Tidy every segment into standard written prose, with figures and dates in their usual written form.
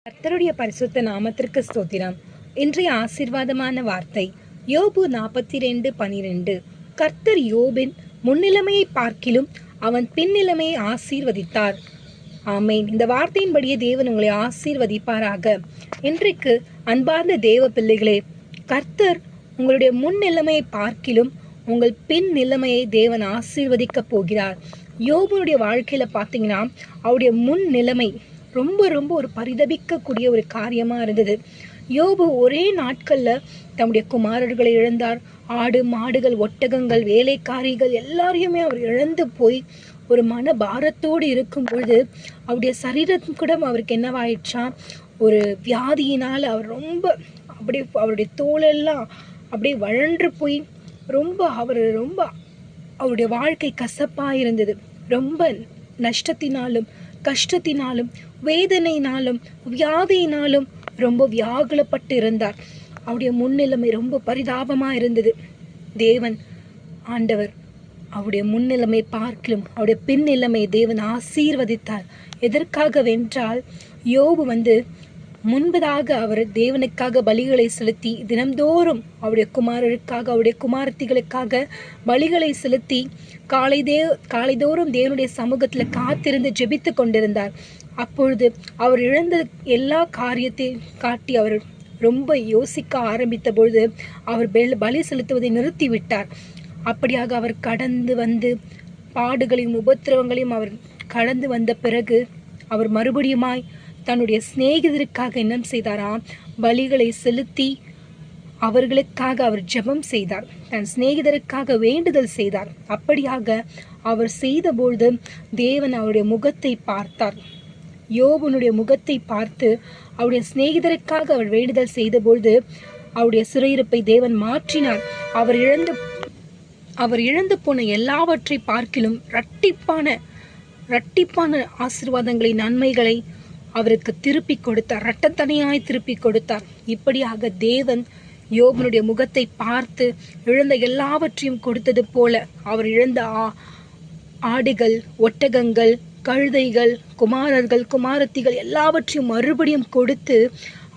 கர்த்தருடைய பரிசுத்த நாமத்திற்கு ஸ்தோத்திரம். இன்றைய ஆசீர்வாதமான வார்த்தை யோபு 42:12. கர்த்தர் யோபின் முன்னிலைமையை பார்க்கிலும் அவன் பின்னிலைமையை ஆசீர்வதித்தார். ஆமேன். இந்த வார்த்தையின்படியே தேவன் உங்களை ஆசீர்வதிப்பாராக. இன்றைக்கு அன்பார்ந்த தேவ பிள்ளைகளே, கர்த்தர் உங்களுடைய முன்னிலைமையை பார்க்கிலும் உங்கள் பின் நிலைமையை தேவன் ஆசீர்வதிக்க போகிறார். யோபுனுடைய வாழ்க்கையில பார்த்தீங்கன்னா அவருடைய முன் நிலைமை ரொம்ப ஒரு பரிதபிக்கக்கூடிய ஒரு காரியமா இருந்தது. யோபு ஒரே நாட்கள்ல தம்முடைய குமாரர்களை இழந்தார். ஆடு மாடுகள் ஒட்டகங்கள் வேலைக்காரிகள் எல்லாரையுமே அவர் இழந்து போய் ஒரு மன பாரத்தோடு இருக்கும் பொழுது அவருடைய சரீரம் கூட அவருக்கு என்னவாயிடுச்சா, ஒரு வியாதியினால் அவர் ரொம்ப அப்படியே அவருடைய தோலெல்லாம் அப்படியே வழன்று போய் ரொம்ப அவருடைய வாழ்க்கை கசப்பா இருந்தது. ரொம்ப நஷ்டத்தினாலும் கஷ்டத்தினாலும் வேதனையினாலும் வியாதியினாலும் ரொம்ப வியாகுலப்பட்டு இருந்தார். அவருடைய முன்னிலைமை ரொம்ப பரிதாபமா இருந்தது. தேவன் ஆண்டவர் அவருடைய முன்னிலைமை பார்க்கலும் அவருடைய பின்னிலைமை தேவன் ஆசீர்வதித்தார். எதற்காக வென்றால், யோபு முன்பதாக அவர் தேவனுக்காக பலிகளை செலுத்தி தினம்தோறும் அவருடைய குமாரருக்காக அவருடைய குமாரத்திகளுக்காக பலிகளை செலுத்தி காலைதோறும் தேவனுடைய சமூகத்துல காத்திருந்து ஜெபித்து கொண்டிருந்தார். அப்பொழுது அவர் இழந்த எல்லா காரியத்தை காட்டி அவர் ரொம்ப யோசிக்க ஆரம்பித்த பொழுது அவர் பலி செலுத்துவதை நிறுத்திவிட்டார். அப்படியாக அவர் கடந்து வந்து பாடுகளையும் உபத்திரவங்களையும் அவர் கடந்து வந்த பிறகு அவர் மறுபடியுமாய் தன்னுடைய சிநேகிதருக்காக என்ன செய்தாராம், பலிகளை செலுத்தி அவர்களுக்காக அவர் ஜெபம் செய்தார். தன் சிநேகிதருக்காக வேண்டுதல் செய்தார். அப்படியாக அவர் செய்தபொழுது தேவன் அவருடைய முகத்தை பார்த்தார். யோபுனுடைய முகத்தை பார்த்து அவருடைய சிநேகிதருக்காக அவர் வேண்டுதல் செய்தபொழுது அவருடைய சிறையிருப்பை தேவன் மாற்றினார். அவர் இழந்து போன எல்லாவற்றை பார்க்கிலும் இரட்டிப்பான ஆசீர்வாதங்களை நன்மைகளை அவருக்கு திருப்பி கொடுத்தார். இரட்டத்தனையாய் திருப்பி கொடுத்தார். இப்படியாக தேவன் யோபனுடைய முகத்தை பார்த்து இழந்த எல்லாவற்றையும் கொடுத்தது போல அவர் இழந்த ஆடுகள் ஒட்டகங்கள் கழுதைகள் குமாரர்கள் குமாரத்திகள் எல்லாவற்றையும் மறுபடியும் கொடுத்து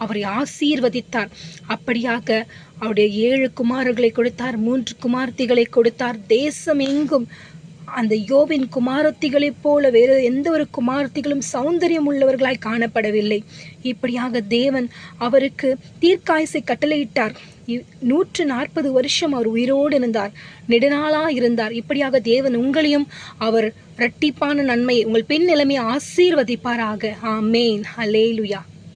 அவரை ஆசீர்வதித்தார். அப்படியாக அவருடைய 7 குமாரர்களை கொடுத்தார், 3 குமாரத்திகளை கொடுத்தார். தேசம் எங்கும் அந்த யோபின் குமாரத்திகளைப் போல வேறு எந்த ஒரு குமாரத்திகளும் சௌந்தரியம் உள்ளவர்களாய் காணப்படவில்லை. இப்படியாக தேவன் அவருக்கு தீர்க்காயசை கட்டளையிட்டார். 140 வருஷம் அவர் உயிரோடு இருந்தார், நெடுநாளா இருந்தார். இப்படியாக தேவன் உங்களையும் அவர் இரட்டிப்பான நன்மை உங்கள் பின் நிலைமையை ஆசீர்வதிப்பாராக. ஆமேன். அல்லேலூயா.